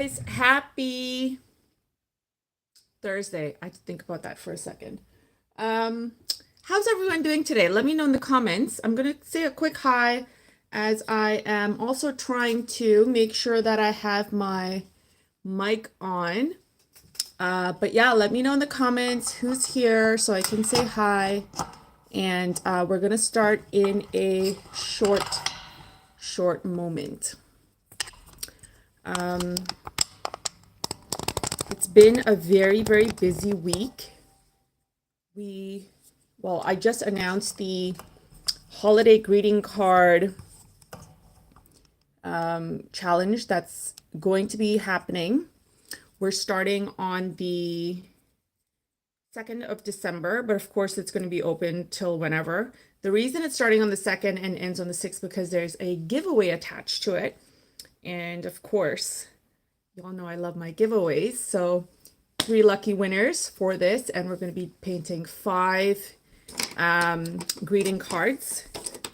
Guys, happy Thursday. I had to think about that for a second. Um, how's everyone doing today? Let me know in the comments. I'm gonna say a quick hi as I am also trying to make sure that I have my mic on. But yeah, let me know in the comments who's here so I can say hi. And we're gonna start in a short moment. It's been a very busy week. I just announced the holiday greeting card challenge that's going to be happening. We're starting on the 2nd of December, but of course it's going to be open till whenever. The reason it's starting on the 2nd and ends on the 6th because there's a giveaway attached to it. And of course, you all know I love my giveaways. So 3 lucky winners for this, and we're going to be painting 5 greeting cards.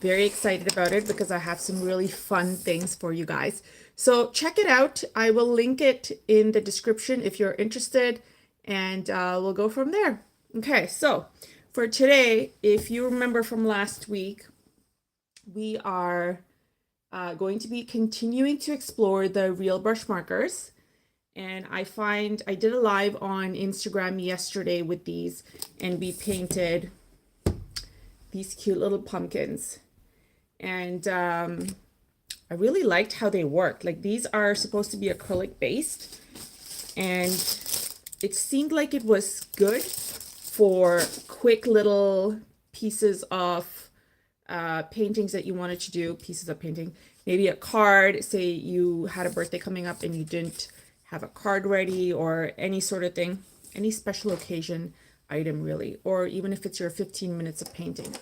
Very excited about it because I have some really fun things for you guys. So check it out. I will link it in the description if you're interested, and we'll go from there. Okay, so for today, if you remember from last week, we are going to be continuing to explore the real brush markers. And I did a live on Instagram yesterday with these, and we painted these cute little pumpkins. And I really liked how they worked. Like, these are supposed to be acrylic based, and it seemed like it was good for quick little pieces of paintings that you wanted to do, pieces of painting. Maybe a card, say you had a birthday coming up and you didn't have a card ready, or any sort of thing, any special occasion item really, or even if it's your 15 minutes of painting.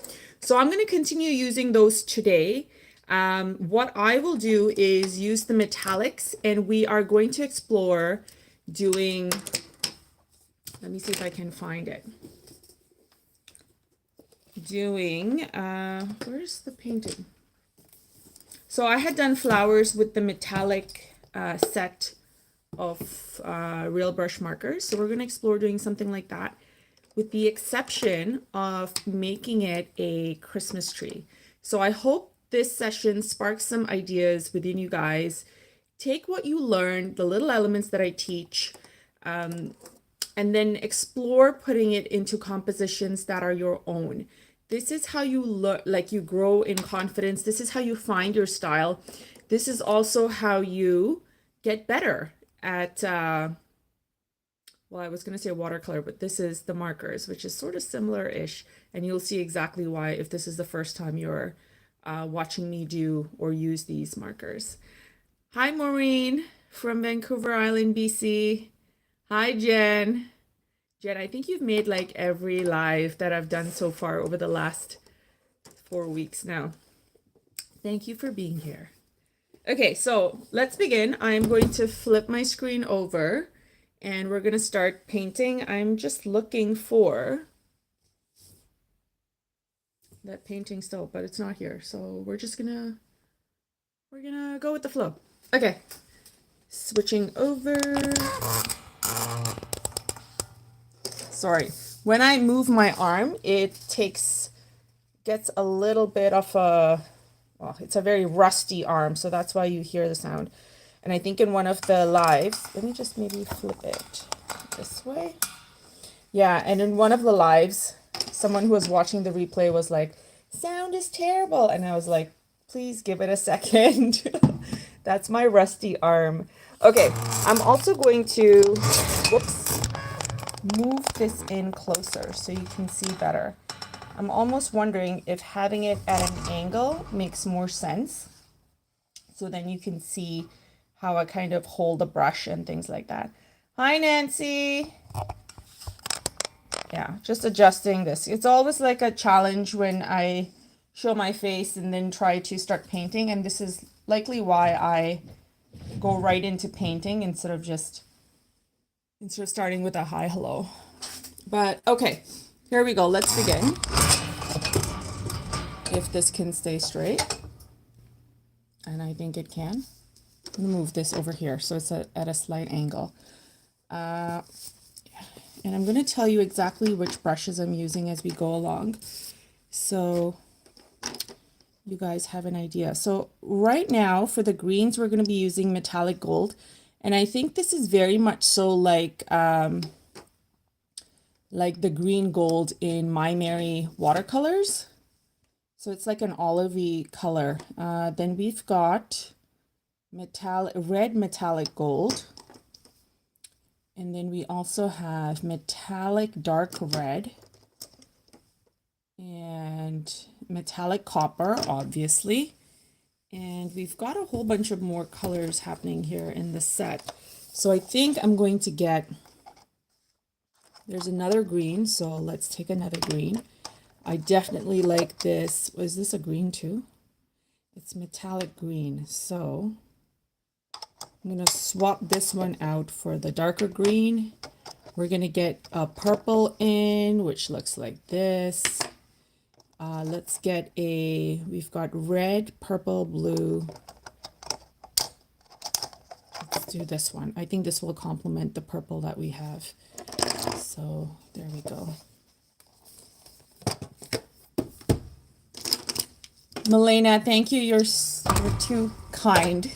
So I'm going to continue using those today. What I will do is use the metallics, and we are going to explore doing, let me see if I can find it. Doing, where's the painting? So I had done flowers with the metallic set of real brush markers. So we're going to explore doing something like that, with the exception of making it a Christmas tree. So I hope this session sparks some ideas within you guys. Take what you learned, the little elements that I teach, and then explore putting it into compositions that are your own. This is how you look, like you grow in confidence. This is how you find your style. This is also how you get better at, well, I was going to say watercolor, but this is the markers, which is sort of similar-ish. And you'll see exactly why if this is the first time you're watching me do or use these markers. Hi, Maureen from Vancouver Island, BC. Hi, Jen. Jen, I think you've made like every live that I've done so far over the last 4 weeks now. Thank you for being here. Okay, so let's begin. I'm going to flip my screen over and we're going to start painting. I'm just looking for that painting still, but it's not here. So we're gonna go with the flow. Okay, switching over. Sorry, when I move my arm, it gets a little bit of a, well, it's a very rusty arm, so that's why you hear the sound. And I think in one of the lives, let me just maybe flip it this way. Yeah, and in one of the lives, someone who was watching the replay was like, sound is terrible. And I was like, please give it a second. That's my rusty arm. Okay, I'm also going to, whoops, move this in closer so you can see better. I'm almost wondering if having it at an angle makes more sense. So then you can see how I kind of hold the brush and things like that. Hi, Nancy. Yeah, just adjusting this. It's always like a challenge when I show my face and then try to start painting. And this is likely why I go right into painting instead of starting with a hi, hello. But okay, here we go. Let's begin. If this can stay straight. And I think it can. Let me move this over here so it's at a slight angle. And I'm going to tell you exactly which brushes I'm using as we go along, so you guys have an idea. So right now for the greens, we're going to be using metallic gold. And I think this is very much so like the green gold in My Mary watercolors. So it's like an olivey color. Then we've got red metallic gold. And then we also have metallic dark red and metallic copper, obviously. And we've got a whole bunch of more colors happening here in the set. So I think I'm going to get, there's another green, so let's take another green. I definitely like this. Was this a green too? It's metallic green. So I'm going to swap this one out for the darker green. We're going to get a purple in, which looks like this. Let's get we've got red, purple, blue. Let's do this one. I think this will complement the purple that we have. So there we go. Milena, thank you. You're too kind.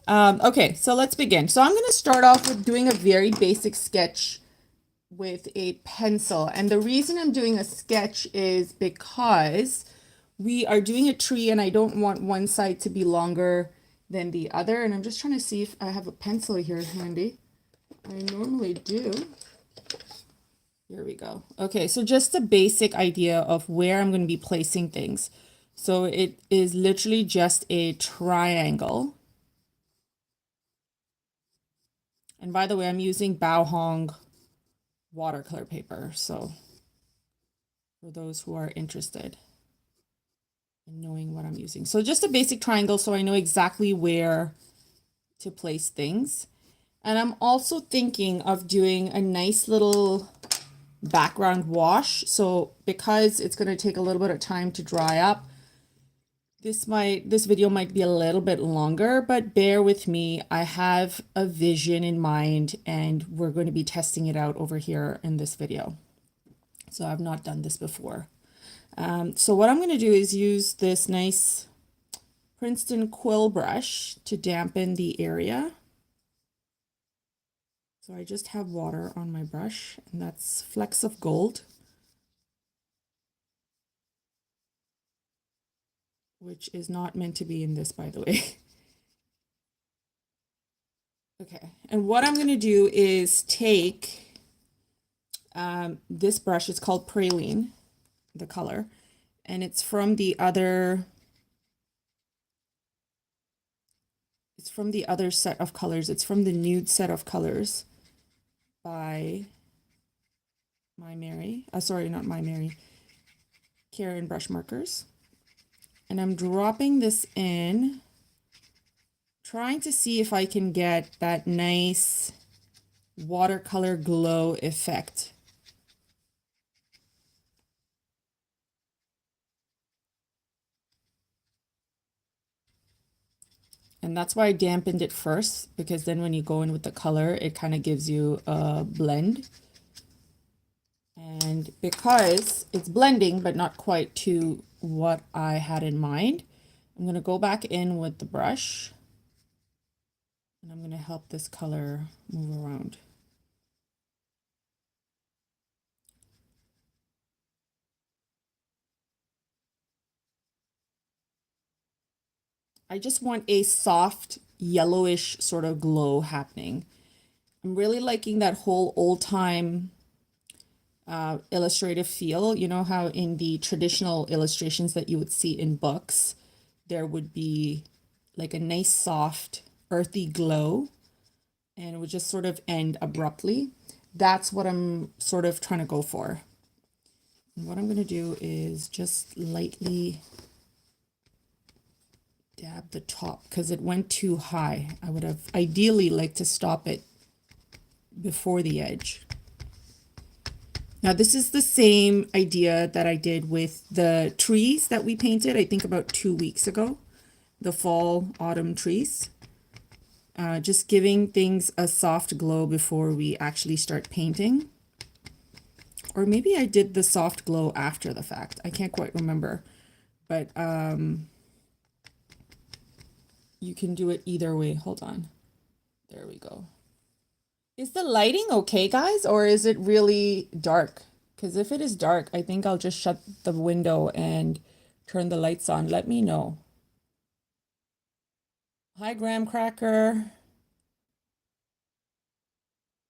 Okay, so let's begin. So I'm going to start off with doing a very basic sketch with a pencil. And the reason I'm doing a sketch is because we are doing a tree and I don't want one side to be longer than the other. And I'm just trying to see if I have a pencil here handy. I normally do. Here we go. Okay, so just a basic idea of where I'm going to be placing things. So it is literally just a triangle. And by the way, I'm using Baohong watercolor paper, so for those who are interested in knowing what I'm using. So just a basic triangle so I know exactly where to place things. And I'm also thinking of doing a nice little background wash. So because it's going to take a little bit of time to dry up, this video might be a little bit longer, but bear with me. I have a vision in mind and we're going to be testing it out over here in this video. So I've not done this before. So what I'm going to do is use this nice Princeton quill brush to dampen the area. So I just have water on my brush, and that's flecks of gold, which is not meant to be in this, by the way. Okay, and what I'm going to do is take this brush. It's called Praline, the color, and it's from the other set of colors. It's from the nude set of colors by My Mary. Sorry, not My Mary. Karen Brush Markers. And I'm dropping this in, trying to see if I can get that nice watercolor glow effect. And that's why I dampened it first, because then when you go in with the color, it kind of gives you a blend. And because it's blending, but not quite to what I had in mind, I'm going to go back in with the brush. And I'm going to help this color move around. I just want a soft yellowish sort of glow happening. I'm really liking that whole old time illustrative feel. You know how in the traditional illustrations that you would see in books, there would be like a nice soft earthy glow and it would just sort of end abruptly. That's what I'm sort of trying to go for. And what I'm going to do is just lightly dab the top because it went too high. I would have ideally liked to stop it before the edge. Now this is the same idea that I did with the trees that we painted, I think about 2 weeks ago. the fall autumn trees. Just giving things a soft glow before we actually start painting. Or maybe I did the soft glow after the fact. I can't quite remember. But you can do it either way. Hold on. There we go. Is the lighting okay, guys? Or is it really dark? Because if it is dark, I think I'll just shut the window and turn the lights on. Let me know. Hi, Graham Cracker.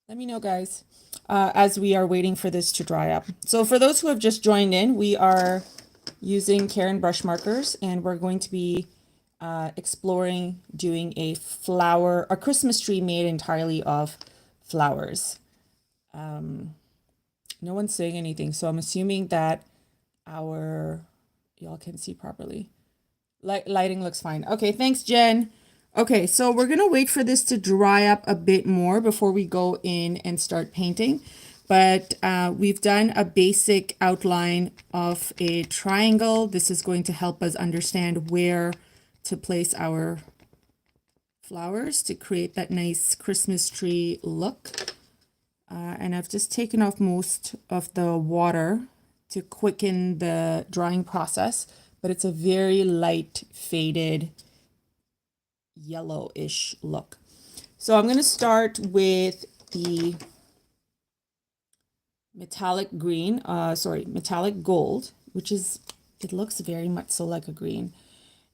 Let me know, guys, as we are waiting for this to dry up. So for those who have just joined in, we are using Karen brush markers, and we're going to be exploring doing a Christmas tree made entirely of flowers. No one's saying anything, so I'm assuming that y'all can see properly. Lighting looks fine. Okay, thanks, Jen. Okay, so we're gonna wait for this to dry up a bit more before we go in and start painting. But we've done a basic outline of a triangle. This is going to help us understand where to place our flowers to create that nice Christmas tree look. And I've just taken off most of the water to quicken the drying process, but it's a very light faded yellowish look. So I'm going to start with the metallic gold, which is, it looks very much so like a green.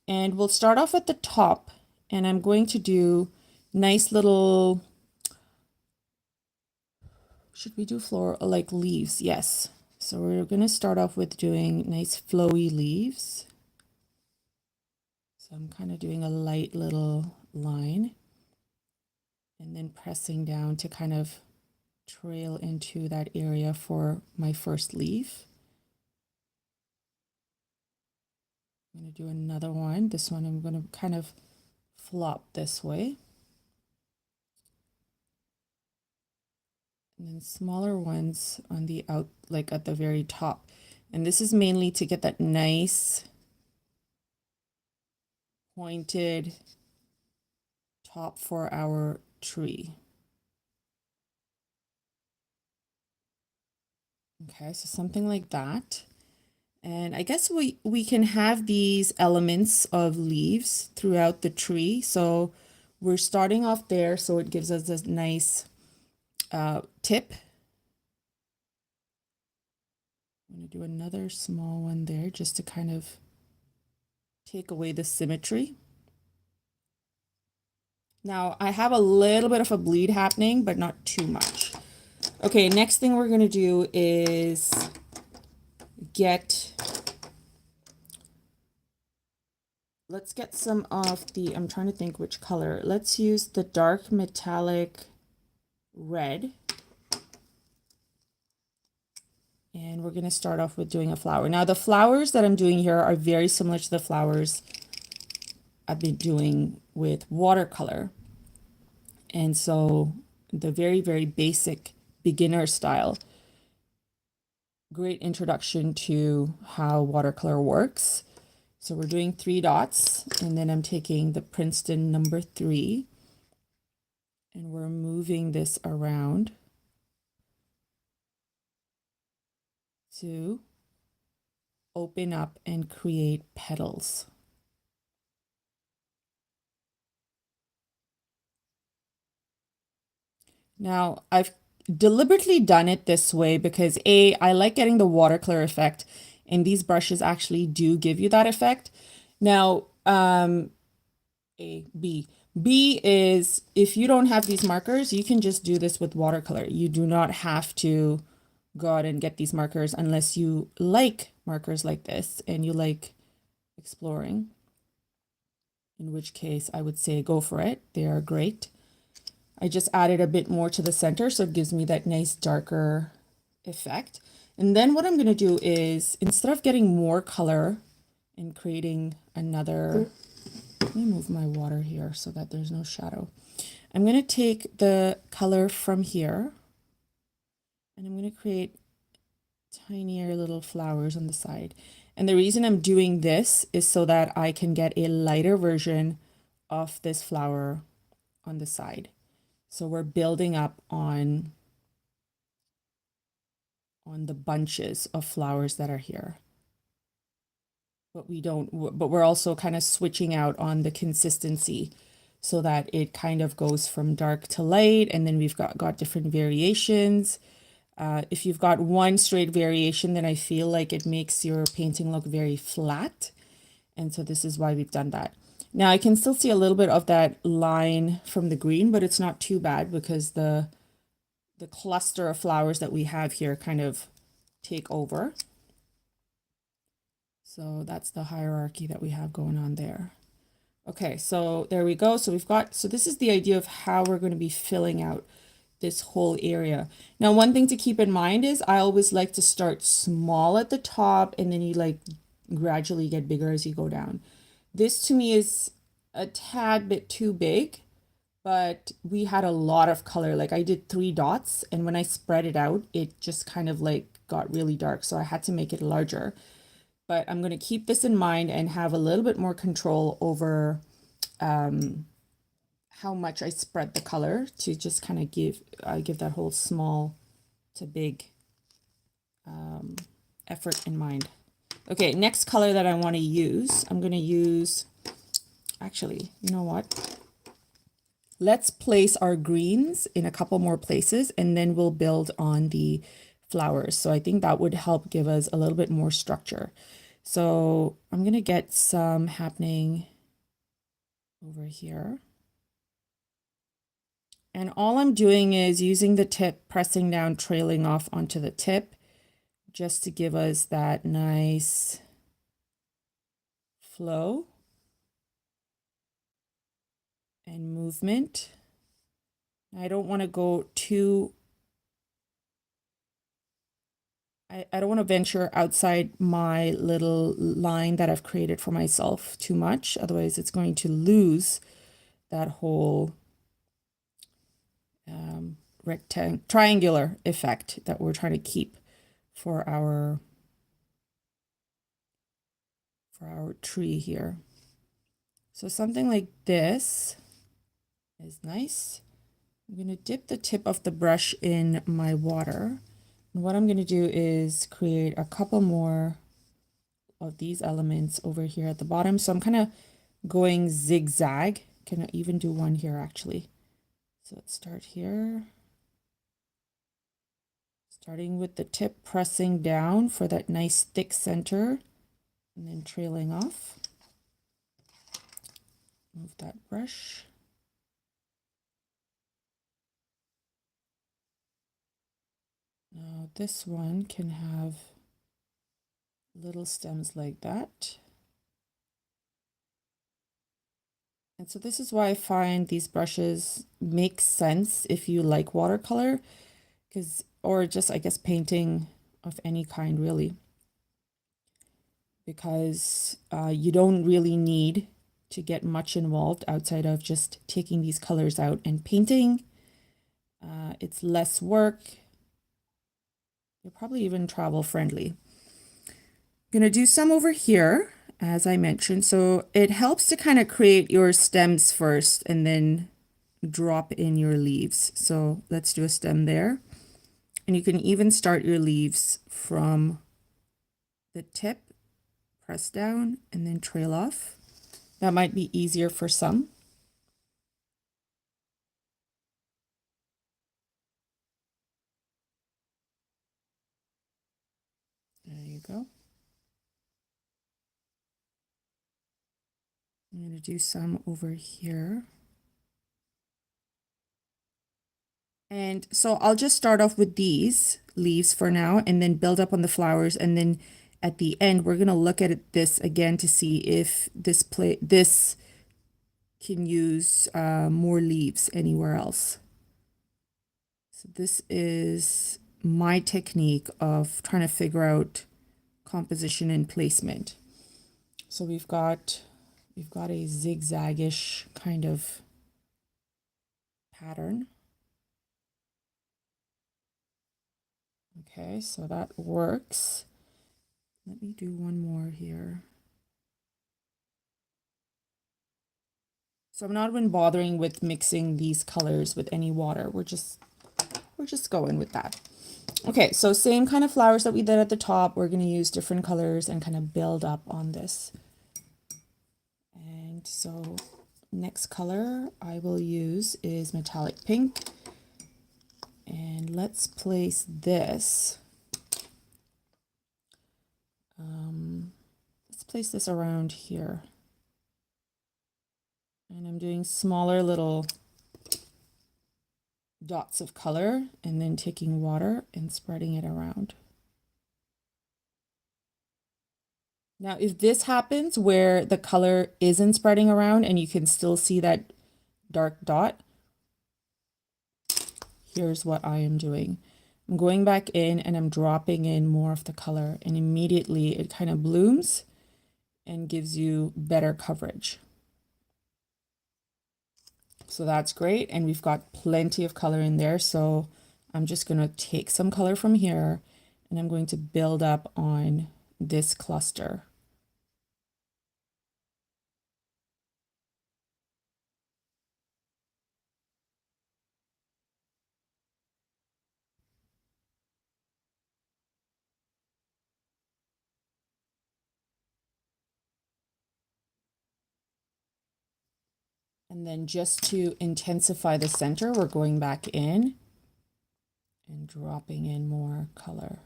And we'll start off at the top, and I'm going to do nice little, should we do floral, like leaves? Yes. So we're going to start off with doing nice flowy leaves. So I'm kind of doing a light little line and then pressing down to kind of trail into that area for my first leaf. I'm going to do another one. This one I'm going to kind of flop this way. And then smaller ones on the like at the very top. And this is mainly to get that nice pointed top for our tree. Okay, so something like that. And I guess we can have these elements of leaves throughout the tree. So we're starting off there, so it gives us a nice tip. I'm going to do another small one there just to kind of take away the symmetry. Now I have a little bit of a bleed happening, but not too much. Okay, next thing we're going to do is let's get some of the, I'm trying to think which color. Let's use the dark metallic red. And we're going to start off with doing a flower. Now the flowers that I'm doing here are very similar to the flowers I've been doing with watercolor. And so the very, very basic beginner style. Great introduction to how watercolor works. So we're doing 3 dots, and then I'm taking the Princeton number 3, and we're moving this around to open up and create petals. Now, I've deliberately done it this way because I like getting the watercolor effect, and these brushes actually do give you that effect. Now, B is if you don't have these markers, you can just do this with watercolor. You do not have to go out and get these markers unless you like markers like this and you like exploring, in which case I would say go for it. They are great. I just added a bit more to the center, so it gives me that nice darker effect. And then what I'm going to do is, instead of getting more color and creating another, let me move my water here so that there's no shadow. I'm going to take the color from here, and I'm going to create tinier little flowers on the side. And the reason I'm doing this is so that I can get a lighter version of this flower on the side. So we're building up on the bunches of flowers that are here. But we're also kind of switching out on the consistency so that it kind of goes from dark to light, and then we've got different variations. If you've got one straight variation, then I feel like it makes your painting look very flat. And so this is why we've done that. Now I can still see a little bit of that line from the green, but it's not too bad because the cluster of flowers that we have here kind of take over. So that's the hierarchy that we have going on there. Okay, so there we go. So this is the idea of how we're going to be filling out this whole area. Now, one thing to keep in mind is I always like to start small at the top and then you like gradually get bigger as you go down. This to me is a tad bit too big, but we had a lot of color. Like I did 3 dots, and when I spread it out, it just kind of like got really dark. So I had to make it larger. But I'm going to keep this in mind and have a little bit more control over how much I spread the color to just kind of give that whole small to big effort in mind. Okay, next color that I want to use, I'm going to use, actually, you know what? Let's place our greens in a couple more places and then we'll build on the flowers. So I think that would help give us a little bit more structure. So I'm going to get some happening over here. And all I'm doing is using the tip, pressing down, trailing off onto the tip, just to give us that nice flow and movement. I don't want to go too, I don't want to venture outside my little line that I've created for myself too much. Otherwise, it's going to lose that whole triangular effect that we're trying to keep for our tree here. So something like this is nice. I'm going to dip the tip of the brush in my water. And what I'm going to do is create a couple more of these elements over here at the bottom. So I'm kind of going zigzag. Can I even do one here actually? So let's start here. Starting with the tip, pressing down for that nice thick center, and then trailing off. Move that brush. Now this one can have little stems like that. And so this is why I find these brushes make sense if you like watercolor, or just, I guess, painting of any kind really, because you don't really need to get much involved outside of just taking these colors out and painting. It's less work. You're probably even travel friendly. I'm gonna do some over here, as I mentioned. So it helps to kind of create your stems first and then drop in your leaves. So let's do a stem there. And you can even start your leaves from the tip, press down, and then trail off. That might be easier for some. There you go. I'm going to do some over here. And so I'll just start off with these leaves for now and then build up on the flowers. And then at the end, we're going to look at this again to see if this can use more leaves anywhere else. So this is my technique of trying to figure out composition and placement. So we've got a zigzag-ish kind of pattern. Okay, so that works. Let me do one more here. So I'm not even bothering with mixing these colors with any water. We're just going with that. Okay, so same kind of flowers that we did at the top. We're going to use different colors and kind of build up on this. And so next color I will use is metallic pink. And let's place this. Let's place this around here. And I'm doing smaller little dots of color and then taking water and spreading it around. Now, if this happens where the color isn't spreading around and you can still see that dark dot, here's what I am doing. I'm going back in and I'm dropping in more of the color, and immediately it kind of blooms and gives you better coverage. So that's great. And we've got plenty of color in there. So I'm just going to take some color from here and I'm going to build up on this cluster. And then just to intensify the center, we're going back in and dropping in more color.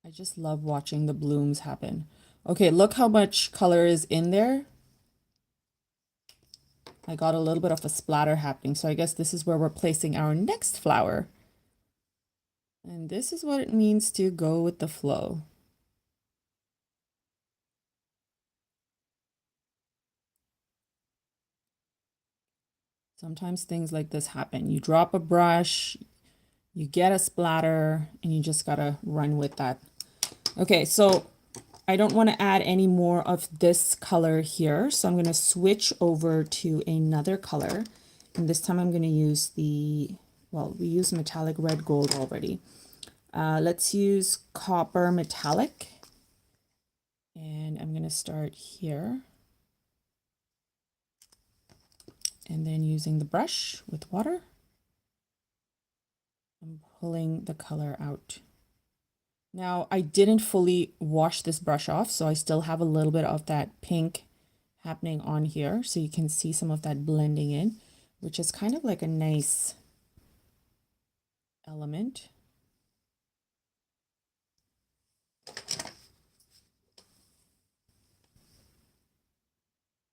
I just love watching the blooms happen. Okay, look how much color is in there. I got a little bit of a splatter happening. So I guess this is where we're placing our next flower. And this is what it means to go with the flow. Sometimes things like this happen. You drop a brush, you get a splatter, and you just gotta run with that. Okay, so I don't want to add any more of this color here, so I'm going to switch over to another color. And this time I'm going to use the, well, we used metallic red gold already. Let's use copper metallic. And I'm going to start here. And then using the brush with water, I'm pulling the color out. Now, I didn't fully wash this brush off, so I still have a little bit of that pink happening on here. So you can see some of that blending in, which is kind of like a nice element.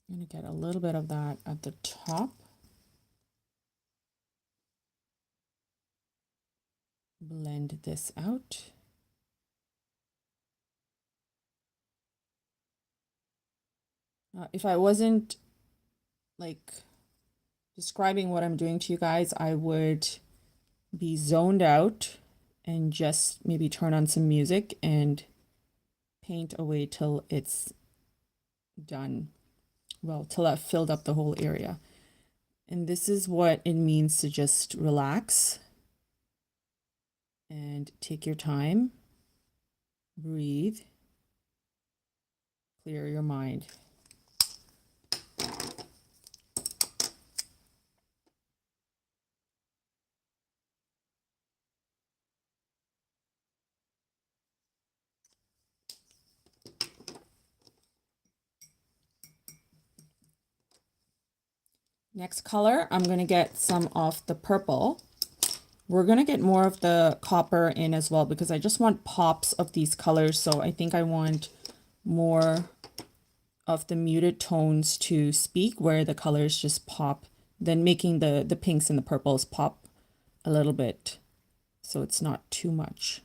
I'm going to get a little bit of that at the top. Blend this out. If I wasn't like describing what I'm doing to you guys, I would be zoned out and just maybe turn on some music and paint away till it's done. Well, till I've filled up the whole area. And this is what it means to just relax and take your time, breathe, clear your mind. Next color, I'm going to get some of the purple. We're going to get more of the copper in as well because I just want pops of these colors. So I think I want more of the muted tones to speak where the colors just pop, then making the pinks and the purples pop a little bit so it's not too much.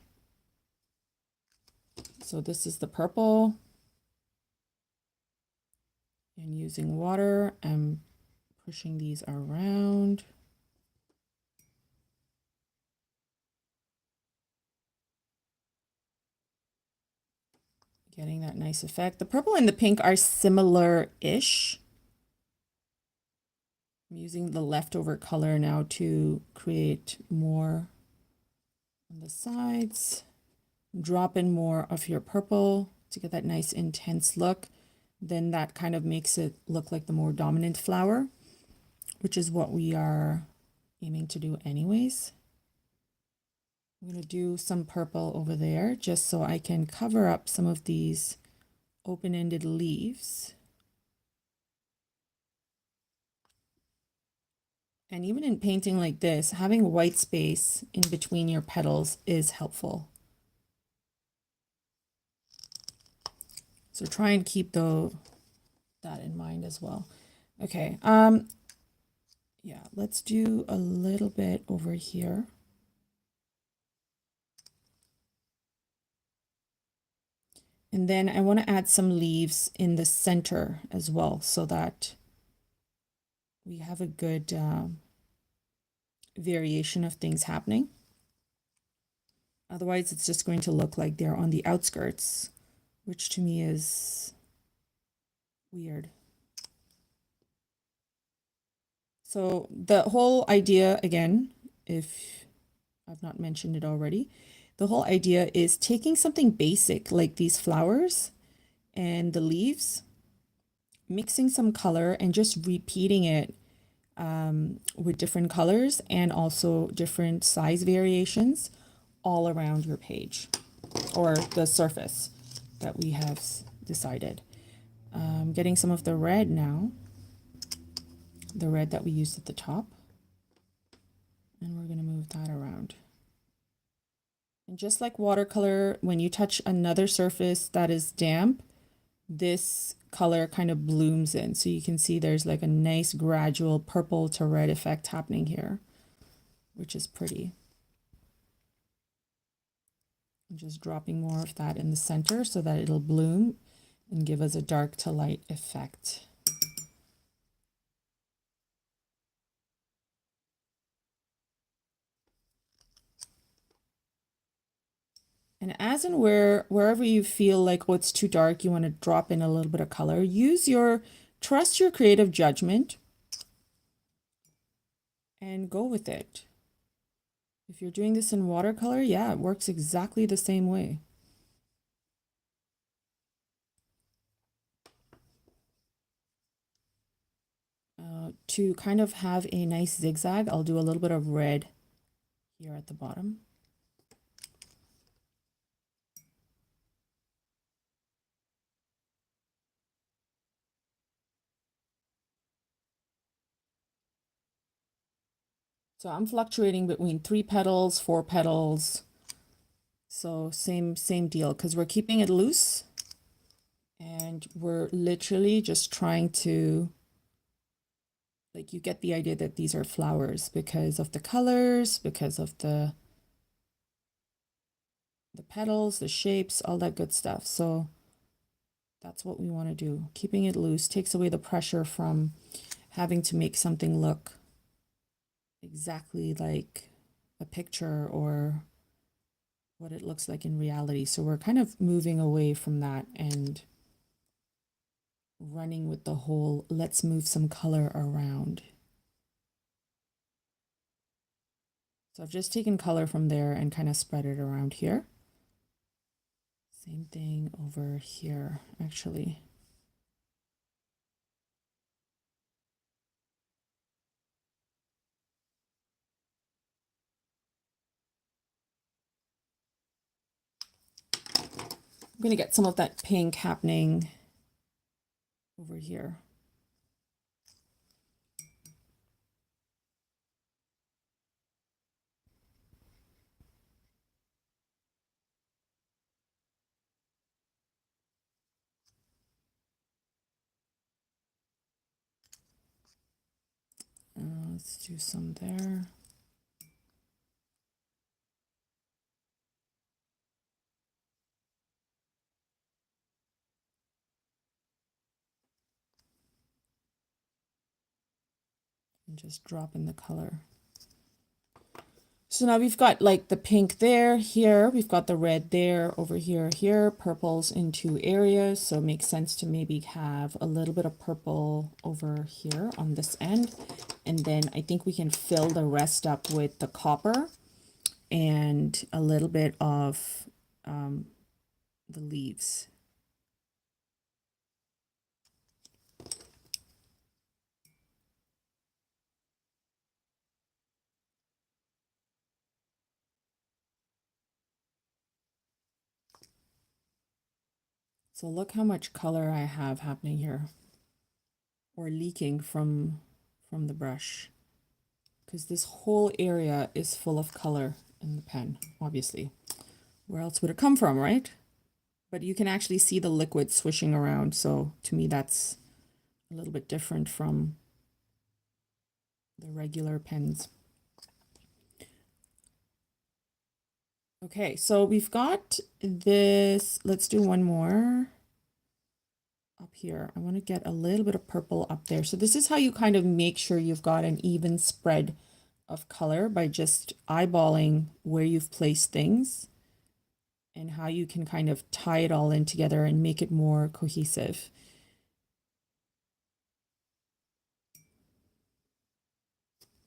So this is the purple. And using water, I'm pushing these around. Getting that nice effect. The purple and the pink are similar-ish. I'm using the leftover color now to create more on the sides. Drop in more of your purple to get that nice intense look. Then that kind of makes it look like the more dominant flower, which is what we are aiming to do anyways. I'm going to do some purple over there just so I can cover up some of these open-ended leaves. And even in painting like this, having white space in between your petals is helpful. So try and keep that in mind as well. Okay, yeah, let's do a little bit over here. And then I want to add some leaves in the center as well so that we have a good variation of things happening. Otherwise, it's just going to look like they're on the outskirts, which to me is weird. So the whole idea, again, if I've not mentioned it already, the whole idea is taking something basic like these flowers and the leaves, mixing some color and just repeating it with different colors and also different size variations all around your page or the surface that we have decided. Getting some of the red now, the red that we used at the top, and we're going to move that around. And just like watercolor, when you touch another surface that is damp, this color kind of blooms in. So you can see there's like a nice gradual purple to red effect happening here, which is pretty. I'm just dropping more of that in the center so that it'll bloom and give us a dark to light effect. And as and wherever you feel like, oh, it's too dark, you want to drop in a little bit of color, trust your creative judgment and go with it. If you're doing this in watercolor, yeah, it works exactly the same way. To kind of have a nice zigzag, I'll do a little bit of red here at the bottom. So I'm fluctuating between 3 petals, 4 petals. So same deal, because we're keeping it loose and we're literally just trying to, like, you get the idea that these are flowers because of the colors, because of the petals, the shapes, all that good stuff. So that's what we want to do. Keeping it loose takes away the pressure from having to make something look exactly like a picture or what it looks like in reality. So we're kind of moving away from that and running with the whole, let's move some color around. So I've just taken color from there and kind of spread it around here. Same thing over here, actually. I'm going to get some of that pink happening over here. Let's do some there. And just drop in the color. So now we've got like the pink there, here, we've got the red there, over here, here, purples in 2 areas. So it makes sense to maybe have a little bit of purple over here on this end. And then I think we can fill the rest up with the copper and a little bit of the leaves. So look how much color I have happening here, or leaking from the brush, because this whole area is full of color in the pen, obviously. Where else would it come from, right? But you can actually see the liquid swishing around, so to me that's a little bit different from the regular pens. Okay, so we've got this. Let's do one more up here. I want to get a little bit of purple up there. So this is how you kind of make sure you've got an even spread of color, by just eyeballing where you've placed things and how you can kind of tie it all in together and make it more cohesive.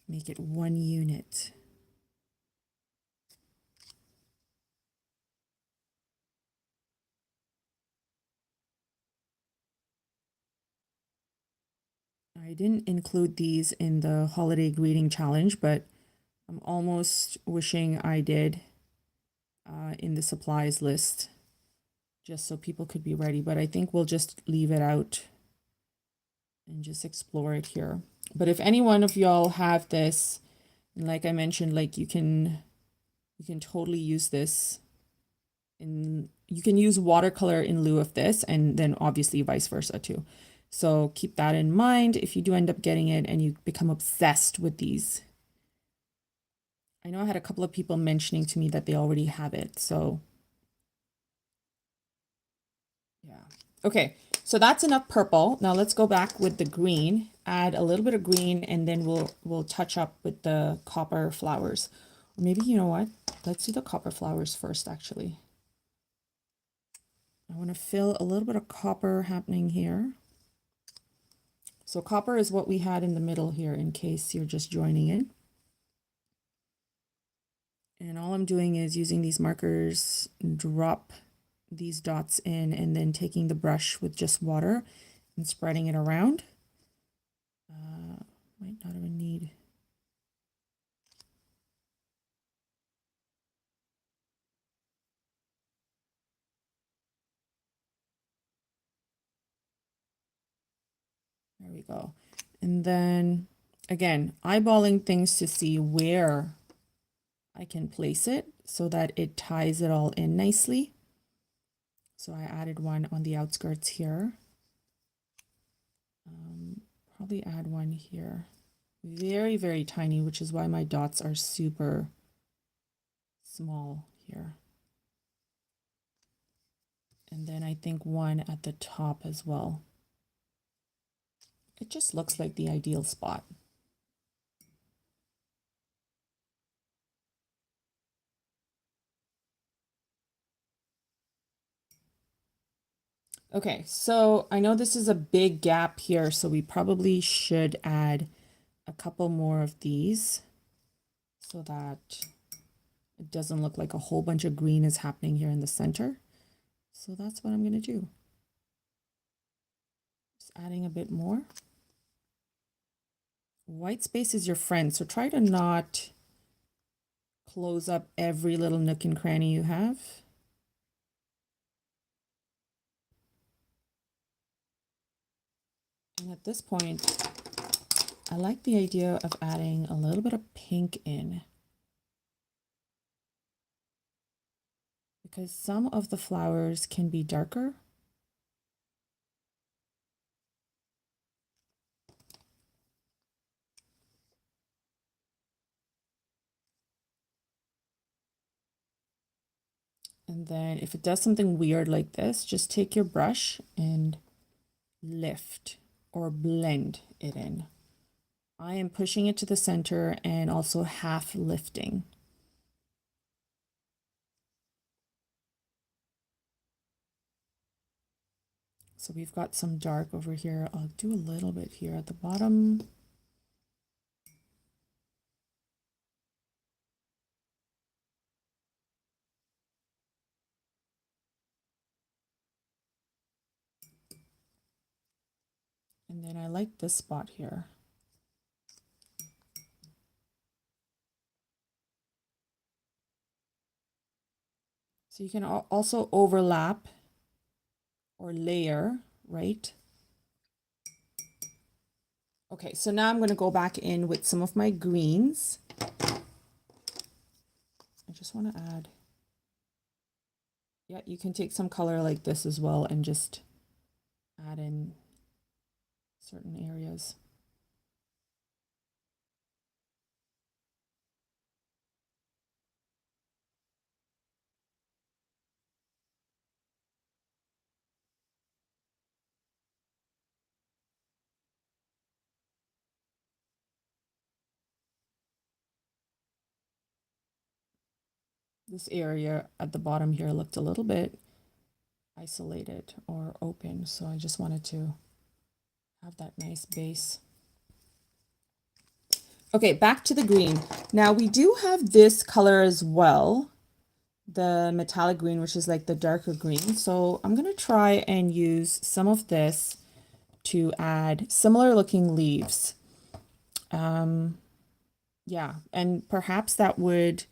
Make it one unit. I didn't include these in the holiday greeting challenge, but I'm almost wishing I did in the supplies list, just so people could be ready. But I think we'll just leave it out and just explore it here. But if any one of y'all have this, and like I mentioned, like you can totally use this in, you can use watercolor in lieu of this, and then obviously vice versa too. So keep that in mind if you do end up getting it and you become obsessed with these. I know I had a couple of people mentioning to me that they already have it, so yeah. Okay, so that's enough purple. Now let's go back with the green, add a little bit of green, and then we'll touch up with the copper flowers. Or maybe, you know what? Let's do the copper flowers first, actually. I want to fill a little bit of copper happening here. So copper is what we had in the middle here, in case you're just joining in. And all I'm doing is using these markers, drop these dots in, and then taking the brush with just water and spreading it around. Might not even need. There we go. And then again, eyeballing things to see where I can place it so that it ties it all in nicely. So I added one on the outskirts here. Probably add one here. Very, very tiny, which is why my dots are super small here. And then I think one at the top as well. It just looks like the ideal spot. Okay, so I know this is a big gap here, so we probably should add a couple more of these so that it doesn't look like a whole bunch of green is happening here in the center. So that's what I'm going to do. Just adding a bit more. White space is your friend, so try to not close up every little nook and cranny you have. And at this point, I like the idea of adding a little bit of pink in, because some of the flowers can be darker. And then if it does something weird like this, just take your brush and lift or blend it in. I am pushing it to the center and also half lifting. So we've got some dark over here. I'll do a little bit here at the bottom. like this spot here. So you can also overlap or layer, right? Okay, so now I'm going to go back in with some of my greens. I just want to add, yeah, you can take some color like this as well and just add in certain areas. This area at the bottom here looked a little bit isolated or open, so I just wanted to have that nice base. Okay, back to the green. Now we do have this color as well, the metallic green, which is like the darker green. So I'm going to try and use some of this to add similar looking leaves. Yeah, and perhaps that would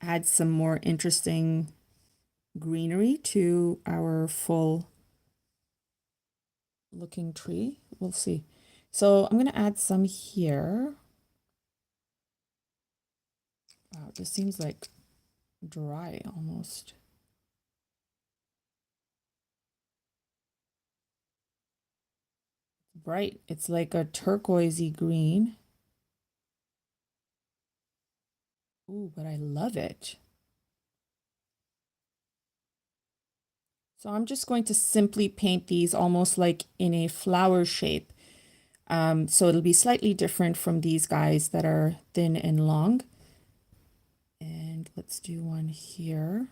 add some more interesting greenery to our full looking tree. We'll see. So I'm going to add some here. Wow, this seems like dry almost. Bright. It's like a turquoisey green. Ooh, but I love it. So I'm just going to simply paint these almost like in a flower shape. So it'll be slightly different from these guys that are thin and long. And let's do one here.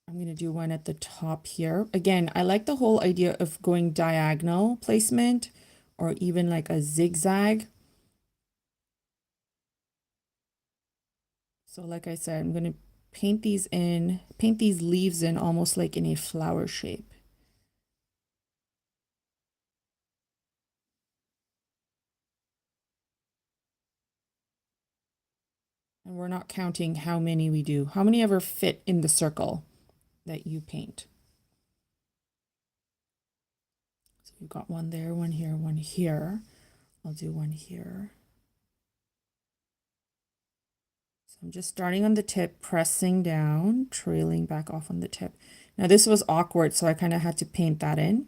I'm going to do one at the top here. Again, I like the whole idea of going diagonal placement or even like a zigzag. So like I said, I'm going to paint these leaves in almost like in a flower shape. And we're not counting how many we do. How many ever fit in the circle that you paint? So we've got one there, one here, one here. I'll do one here. So I'm just starting on the tip, pressing down, trailing back off on the tip. Now this was awkward, so I kind of had to paint that in.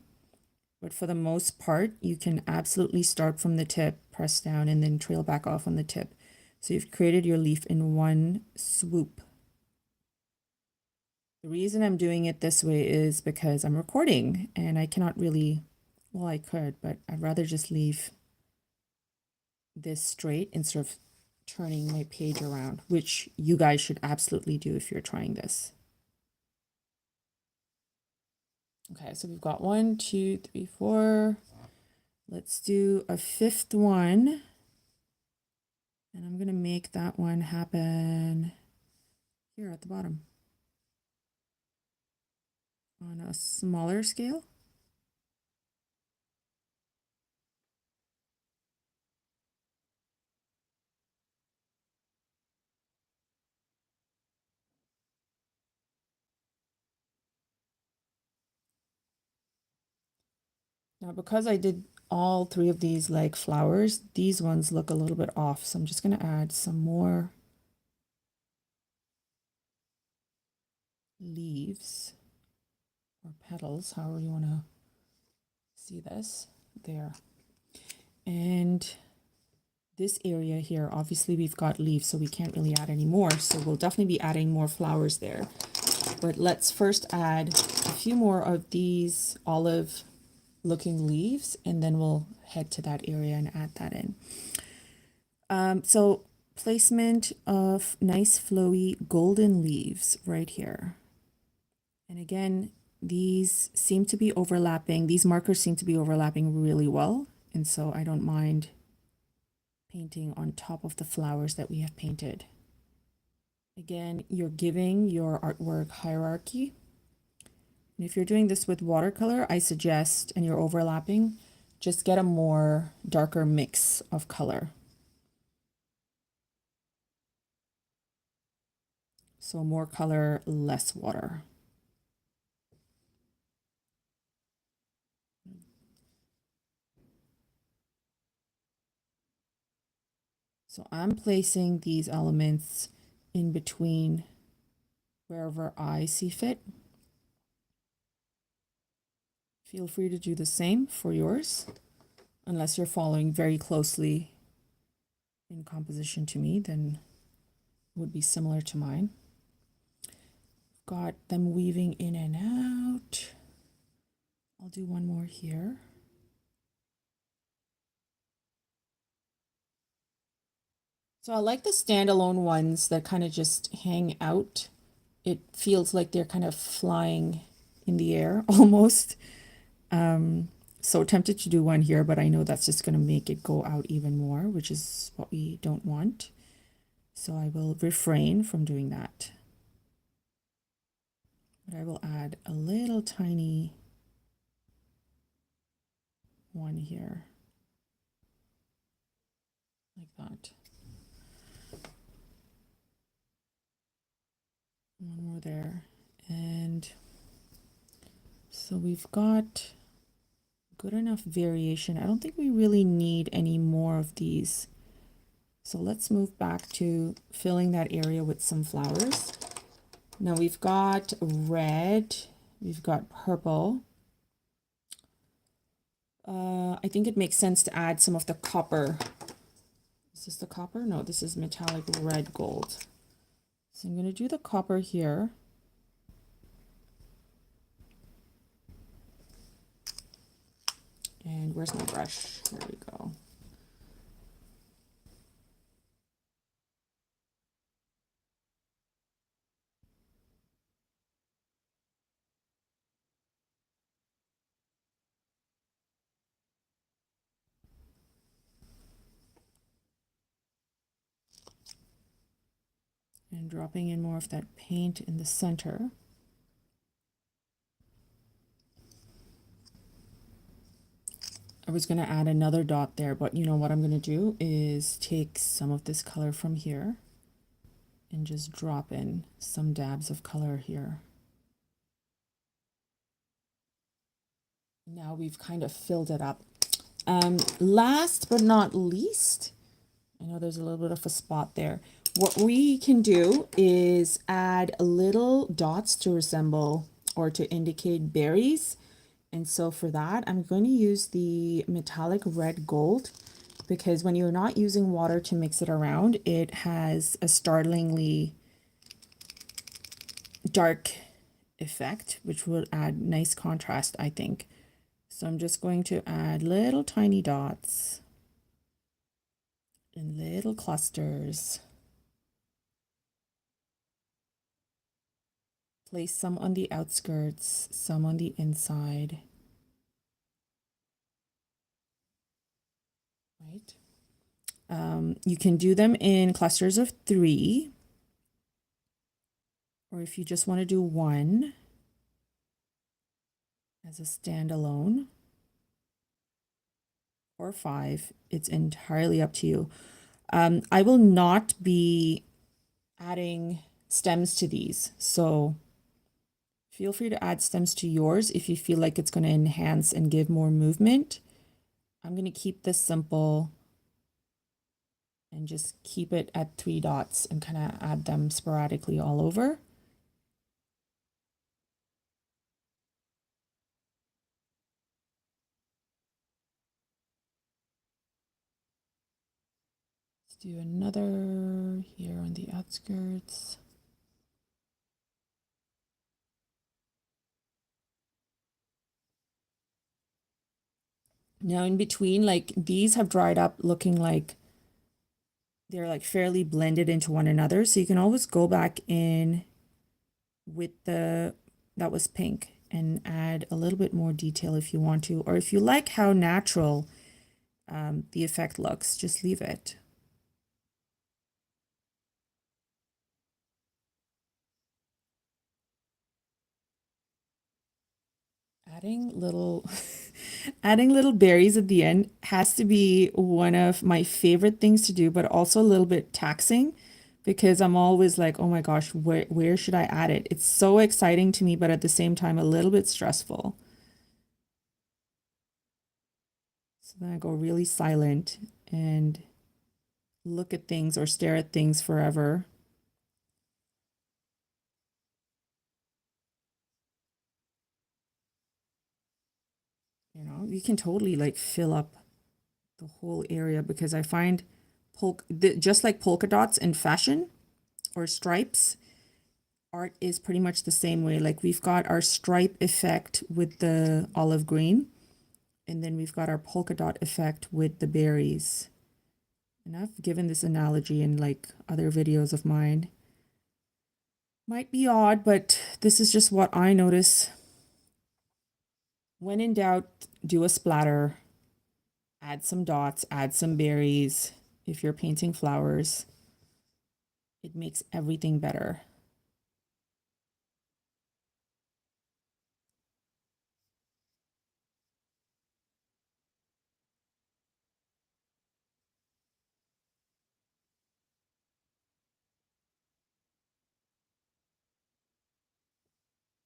But for the most part, you can absolutely start from the tip, press down, and then trail back off on the tip. So you've created your leaf in one swoop. The reason I'm doing it this way is because I'm recording and I cannot really, well, I could, but I'd rather just leave this straight instead of turning my page around, which you guys should absolutely do if you're trying this. Okay, so we've got 1, 2, 3, 4. Let's do a fifth one. And I'm going to make that one happen here at the bottom on a smaller scale. Now, because I did all 3 of these like flowers, these ones look a little bit off. So I'm just going to add some more leaves or petals, however you want to see this there. And this area here, obviously we've got leaves, so we can't really add any more. So we'll definitely be adding more flowers there. But let's first add a few more of these olive looking leaves, and then we'll head to that area and add that in. So placement of nice flowy golden leaves right here. And again, these seem to be overlapping. These markers seem to be overlapping really well. And so I don't mind painting on top of the flowers that we have painted. Again, you're giving your artwork hierarchy. And if you're doing this with watercolor, I suggest, and you're overlapping, just get a more darker mix of color. So more color, less water. So I'm placing these elements in between wherever I see fit. Feel free to do the same for yours, unless you're following very closely in composition to me, then it would be similar to mine. Got them weaving in and out. I'll do one more here. So I like the standalone ones that kind of just hang out. It feels like they're kind of flying in the air almost. So tempted to do one here, but I know that's just going to make it go out even more, which is what we don't want. So I will refrain from doing that. But I will add a little tiny one here, like that. One more there. And so we've got good enough variation. I don't think we really need any more of these. So let's move back to filling that area with some flowers. Now we've got red, we've got purple. I think it makes sense to add some of the copper. Is this the copper? No, this is metallic red gold. So I'm going to do the copper here. And where's my brush? There we go. And dropping in more of that paint in the center. I was going to add another dot there, but you know what I'm going to do is take some of this color from here and just drop in some dabs of color here. Now we've kind of filled it up. Last but not least, I know there's a little bit of a spot there. What we can do is add little dots to resemble or to indicate berries. And so for that, I'm going to use the metallic red gold, because when you're not using water to mix it around, it has a startlingly dark effect, which will add nice contrast, I think. So I'm just going to add little tiny dots in little clusters. Place some on the outskirts, some on the inside. Right. You can do them in clusters of 3, or if you just want to do one as a standalone, or 5, it's entirely up to you. I will not be adding stems to these, so feel free to add stems to yours if you feel like it's going to enhance and give more movement. I'm going to keep this simple and just keep it at 3 dots and kind of add them sporadically all over. Let's do another here on the outskirts. Now in between, like these have dried up looking like they're like fairly blended into one another. So you can always go back in with that was pink and add a little bit more detail if you want to, or if you like how natural the effect looks, just leave it. Adding little adding little berries at the end has to be one of my favorite things to do, but also a little bit taxing because I'm always like, oh my gosh, where should I add it? It's so exciting to me, but at the same time a little bit stressful. So then I go really silent and look at things or stare at things forever. You know, you can totally like fill up the whole area because I find just like polka dots in fashion or stripes, art is pretty much the same way. Like we've got our stripe effect with the olive green, and then we've got our polka dot effect with the berries. And I've given this analogy in like other videos of mine. Might be odd, but this is just what I notice. When in doubt, do a splatter, add some dots, add some berries. If you're painting flowers, it makes everything better.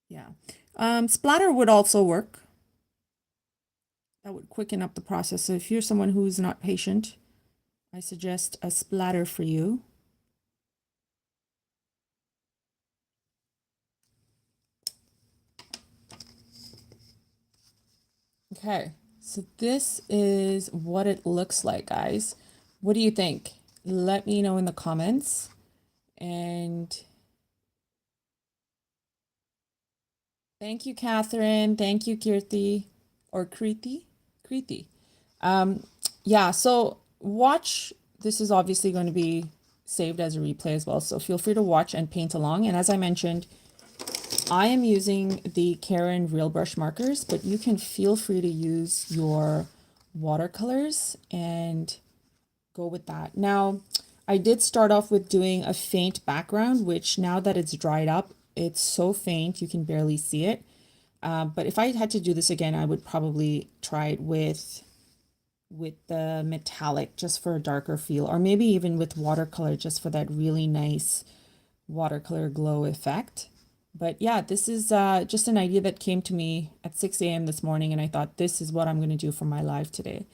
Yeah. Splatter would also work. That would quicken up the process. So if you're someone who's not patient, I suggest a splatter for you. Okay, so this is what it looks like, guys. What do you think? Let me know in the comments. And thank you, Catherine. Thank you, Kirti, or Kriti. Kriti. Yeah, so watch. This is obviously going to be saved as a replay as well. So feel free to watch and paint along. And as I mentioned, I am using the Karen Real Brush markers, but you can feel free to use your watercolors and go with that. Now, I did start off with doing a faint background, which now that it's dried up, it's so faint you can barely see it. But if I had to do this again, I would probably try it with the metallic just for a darker feel, or maybe even with watercolor just for that really nice watercolor glow effect. But yeah, this is just an idea that came to me at 6 a.m. this morning, and I thought this is what I'm going to do for my live today.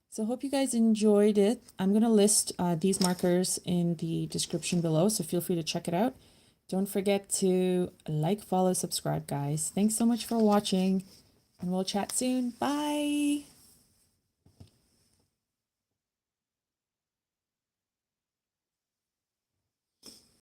So hope you guys enjoyed it. I'm going to list these markers in the description below, so feel free to check it out. Don't forget to like, follow, subscribe, guys. Thanks so much for watching, and we'll chat soon. Bye!